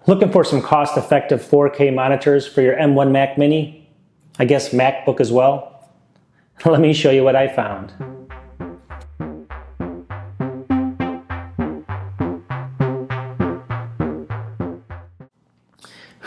Looking for some cost-effective 4K monitors for your M1 Mac Mini? I guess MacBook as well? Let me show you what I found.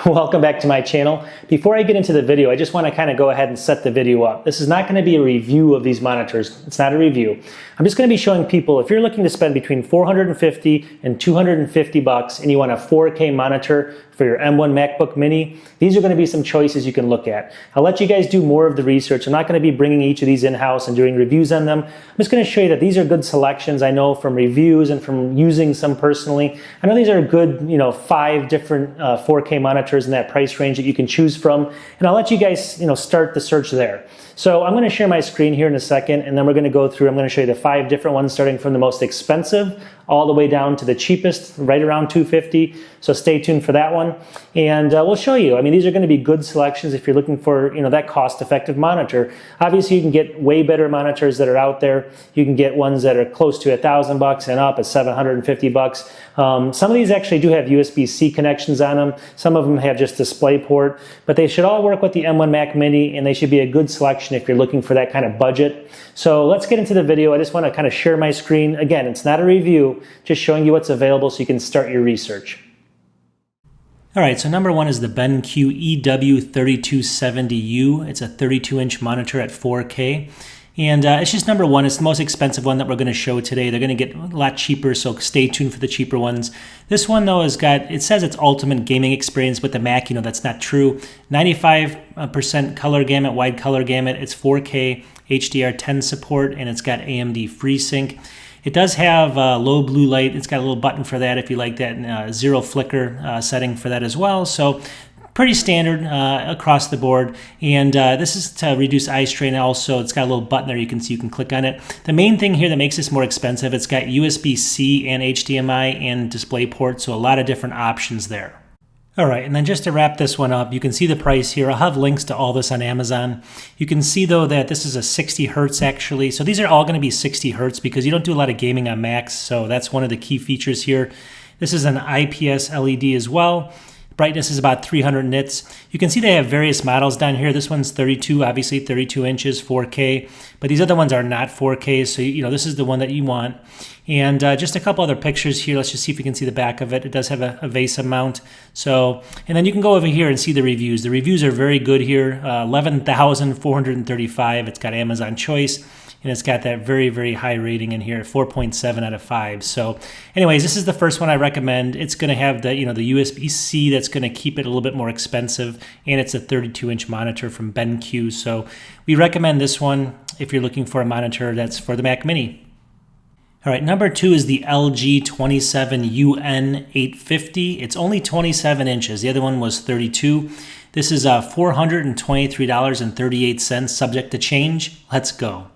Welcome back to my channel. Before I get into the video, I just want to kind of go ahead and set the video up. This is not going to be a review of these monitors. It's not a review. I'm just going to be showing people, if you're looking to spend between $450 and $250 and you want a 4K monitor for your M1 MacBook Mini, these are going to be some choices you can look at. I'll let you guys do more of the research. I'm not going to be bringing each of these in-house and doing reviews on them. I'm just going to show you that these are good selections. I know from reviews and from using some personally. I know these are good, 5 different 4K monitors in that price range that you can choose from. And I'll let you guys, start the search there. So I'm going to share my screen here in a second, and then we're going to go through, I'm going to show you the 5 different ones starting from the most expensive all the way down to the cheapest, right around $250. So stay tuned for that one. And we'll show you. I mean, these are going to be good selections if you're looking for, that cost-effective monitor. Obviously, you can get way better monitors that are out there. You can get ones that are close to $1,000 and up at $750. Some of these actually do have USB-C connections on them. Some of them have just DisplayPort, but they should all work with the M1 Mac Mini, and they should be a good selection if you're looking for that kind of budget. So let's get into the video. I just want to kind of share my screen. Again, it's not a review, just showing you what's available so you can start your research. All right, so number one is the BenQ EW3270U. It's a 32-inch monitor at 4K. And it's just number one. It's the most expensive one that we're going to show today. They're going to get a lot cheaper, so stay tuned for the cheaper ones. This one, though, it says it's ultimate gaming experience with the Mac. That's not true. 95% color gamut, wide color gamut. It's 4K, HDR10 support, and it's got AMD FreeSync. It does have low blue light. It's got a little button for that if you like that, zero flicker setting for that as well. So pretty standard across the board. And this is to reduce eye strain. Also, it's got a little button there you can see. You can click on it. The main thing here that makes this more expensive, it's got USB-C and HDMI and DisplayPort, so a lot of different options there. All right, and then just to wrap this one up, you can see the price here. I'll have links to all this on Amazon. You can see, though, that this is a 60 hertz actually. So these are all going to be 60 hertz because you don't do a lot of gaming on Macs, so that's one of the key features here. This is an IPS LED as well. Brightness is about 300 nits. You can see they have various models down here. This one's 32, obviously 32 inches, 4K, but these other ones are not 4K, so this is the one that you want. And just a couple other pictures here. Let's just see if we can see the back of it. It does have a VESA mount. So, and then you can go over here and see the reviews. The reviews are very good here. 11,435. It's got Amazon Choice. And it's got that very, very high rating in here, 4.7 out of 5. So anyways, this is the first one I recommend. It's going to have the, the USB-C that's going to keep it a little bit more expensive. And it's a 32-inch monitor from BenQ. So we recommend this one if you're looking for a monitor that's for the Mac Mini. All right, number 2 is the LG 27UN850. It's only 27 inches. The other one was 32. This is $423.38, subject to change. Let's go.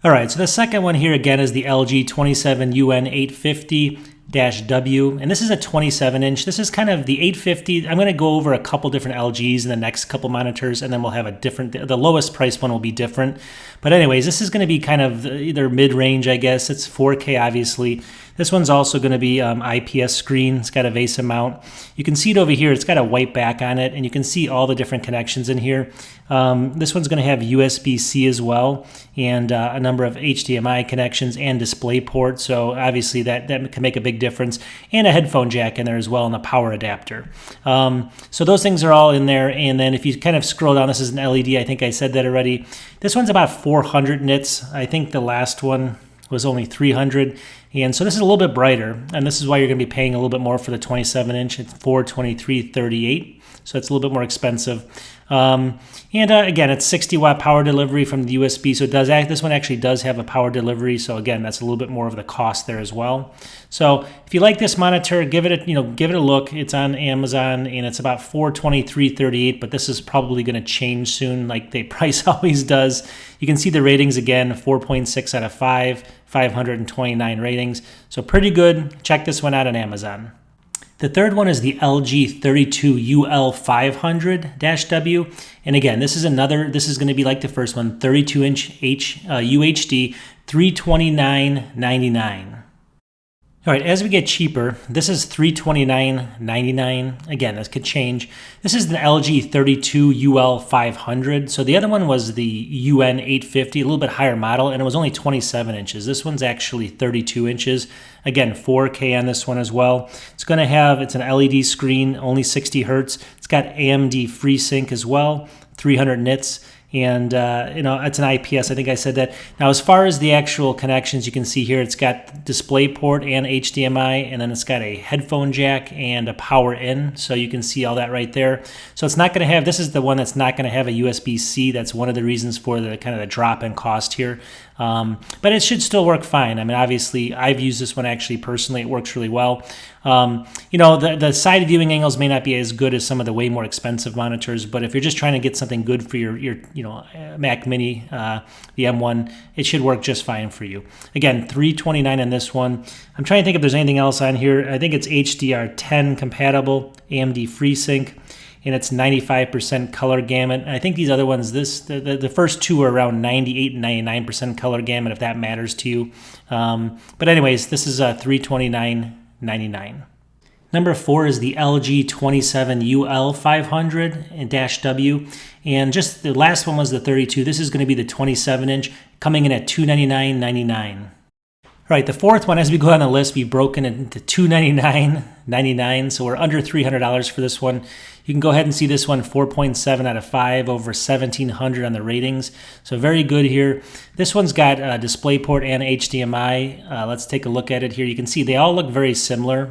All right, so the second one here again is the LG 27UN850-W, and this is a 27-inch. This is kind of the 850. I'm going to go over a couple different LGs in the next couple monitors, and then we'll have a different, the lowest price one will be different. But anyways, this is going to be kind of either mid-range, I guess. It's 4K, obviously. This one's also going to be IPS screen. It's got a VESA mount. You can see it over here. It's got a white back on it, and you can see all the different connections in here. This one's going to have USB-C as well, and a number of HDMI connections and DisplayPort. So obviously that can make a big difference, and a headphone jack in there as well, and a power adapter. So those things are all in there. And then if you kind of scroll down, this is an LED. I think I said that already. This one's about 400 nits. I think the last one was only 300. And so this is a little bit brighter, and this is why you're going to be paying a little bit more for the 27-inch. It's $423.38, so it's a little bit more expensive. Again, it's 60-watt power delivery from the USB, so this one actually does have a power delivery. So again, that's a little bit more of the cost there as well. So if you like this monitor, give it a look. It's on Amazon, and it's about $423.38, but this is probably going to change soon, like the price always does. You can see the ratings again: 4.6 out of 5, 529 ratings. So pretty good. Check this one out on Amazon. The third one is the LG 32UL500-W. And again, this is going to be like the first one, 32-inch UHD, $329.99. All right, as we get cheaper, this is $329.99. Again, this could change. This is the LG 32UL500. So the other one was the UN850, a little bit higher model, and it was only 27 inches. This one's actually 32 inches. Again, 4K on this one as well. It's going to have, it's an LED screen, only 60 hertz. It's got AMD FreeSync as well, 300 nits. And, it's an IPS. I think I said that. Now, as far as the actual connections, you can see here, it's got DisplayPort and HDMI, and then it's got a headphone jack and a power in. So you can see all that right there. So it's not going to have, this is the one that's not going to have a USB-C. That's one of the reasons for the kind of the drop in cost here. But it should still work fine. I mean, obviously, I've used this one actually personally. It works really well. The side viewing angles may not be as good as some of the way more expensive monitors, but if you're just trying to get something good for your Mac Mini, the M1, it should work just fine for you. Again, $329 on this one. I'm trying to think if there's anything else on here. I think it's HDR10 compatible, AMD FreeSync, and it's 95% color gamut. And I think these other ones, the first two are around 98 and 99% color gamut, if that matters to you. But anyways, this is $329.99. Number 4 is the LG 27UL500-W, and just the last one was the 32. This is going to be the 27-inch, coming in at $299.99. All right, the fourth one, as we go down the list, we've broken it into $299.99, so we're under $300 for this one. You can go ahead and see this one, 4.7 out of 5, over 1,700 on the ratings. So very good here. This one's got DisplayPort and HDMI. Let's take a look at it here. You can see they all look very similar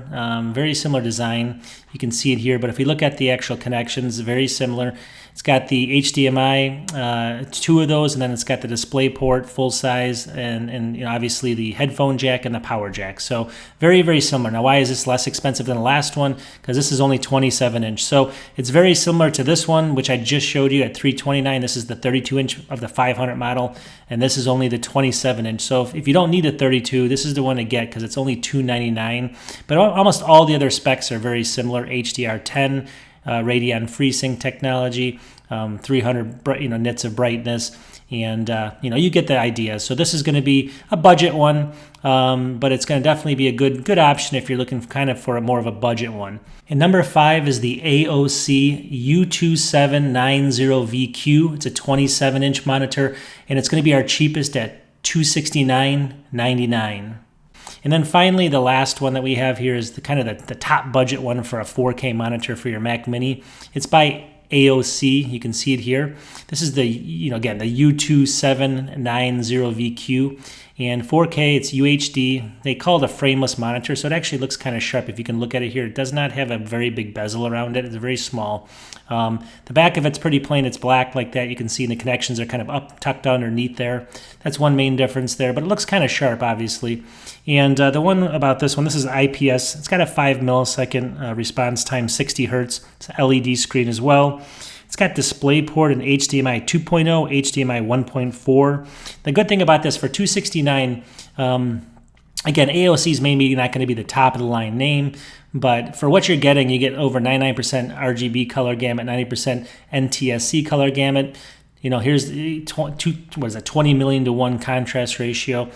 design. You can see it here, but if we look at the actual connections, very similar. It's got the HDMI, 2 of those, and then it's got the DisplayPort full size, and obviously the headphone jack and the power jack. So very, very similar. Now, why is this less expensive than the last one? Because this is only 27-inch. So it's very similar to this one, which I just showed you at $329. This is the 32-inch of the 500 model, and this is only the 27-inch. So if you don't need a 32, this is the one to get because it's only $299. But almost all the other specs are very similar. HDR10, Radeon FreeSync technology, 300 nits of brightness, and you get the idea. So this is going to be a budget one, but it's going to definitely be a good option if you're looking kind of for more of a budget one. And number 5 is the AOC U2790VQ. It's a 27-inch monitor, and it's going to be our cheapest at $269.99. And then finally, the last one that we have here is the kind of the top budget one for a 4K monitor for your Mac Mini. It's by AOC. You can see it here. This is the, again, the U2790VQ. And 4K, it's UHD. They call it a frameless monitor, so it actually looks kind of sharp if you can look at it here. It does not have a very big bezel around it. It's very small. The back of it's pretty plain. It's black like that. You can see the connections are kind of tucked underneath there. That's one main difference there, but it looks kind of sharp, obviously. And the one about this one, this is IPS. It's got a 5 millisecond response time, 60 hertz. It's an LED screen as well. It's got DisplayPort and HDMI 2.0, HDMI 1.4. The good thing about this, for $269, again, AOC is maybe not going to be the top of the line name, but for what you're getting, you get over 99% RGB color gamut, 90% NTSC color gamut. Here's 20 million to 1 contrast ratio.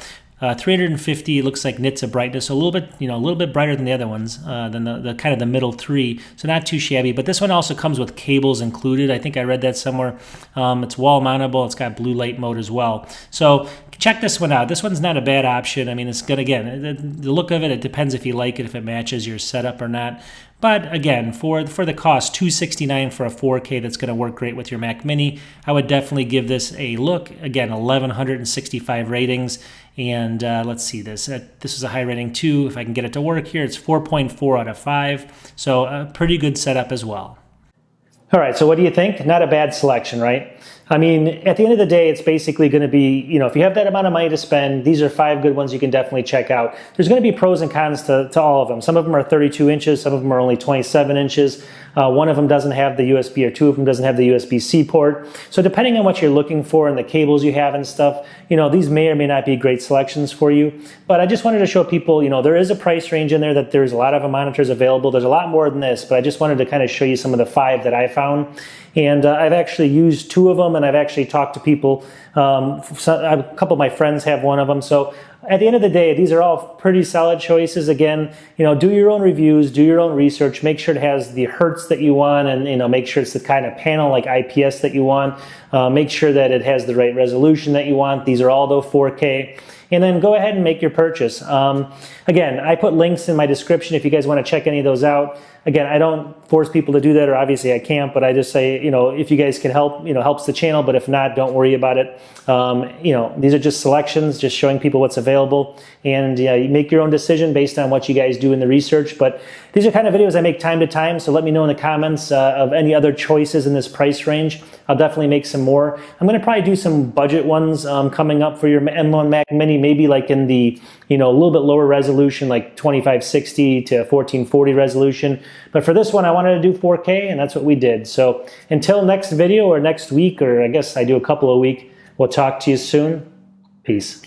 350 looks like nits of brightness, so a little bit brighter than the other ones, than the kind of the middle 3, so not too shabby. But this one also comes with cables included. I think I read that somewhere. It's wall mountable. It's got blue light mode as well. So check this one out. This one's not a bad option. I mean, it's good. Again, the look of it, it depends if you like it, if it matches your setup or not. But again, for the cost, $269 for a 4K that's going to work great with your Mac Mini, I would definitely give this a look. Again, 1,165 ratings. And let's see this. This is a high rating too. If I can get it to work here, it's 4.4 out of 5. So a pretty good setup as well. All right, so what do you think? Not a bad selection, right? I mean, at the end of the day, it's basically going to be, if you have that amount of money to spend, these are 5 good ones you can definitely check out. There's going to be pros and cons to all of them. Some of them are 32 inches, some of them are only 27 inches. One of them doesn't have the USB, or 2 of them doesn't have the USB-C port. So depending on what you're looking for and the cables you have and stuff, these may or may not be great selections for you. But I just wanted to show people, there is a price range in there, that there's a lot of monitors available. There's a lot more than this, but I just wanted to kind of show you some of the 5 that I found. And I've actually used 2 of them, and I've actually talked to people. A couple of my friends have one of them. So at the end of the day, these are all pretty solid choices. Again, do your own reviews, do your own research, make sure it has the hertz that you want, and make sure it's the kind of panel like IPS that you want. Make sure that it has the right resolution that you want. These are all though 4K. And then go ahead and make your purchase. Again, I put links in my description if you guys want to check any of those out. Again, I don't force people to do that, or obviously I can't, but I just say, if you guys can help, helps the channel, but if not, don't worry about it. These are just selections, just showing people what's available, and you make your own decision based on what you guys do in the research. But these are kind of videos I make time to time, so let me know in the comments of any other choices in this price range. I'll definitely make some more. I'm going to probably do some budget ones coming up for your M1 Mac Mini, maybe like in the, a little bit lower resolution, like 2560 to 1440 resolution. But for this one, I wanted to do 4K, and that's what we did. So until next video or next week, or I guess I do a couple a week, we'll talk to you soon. Peace.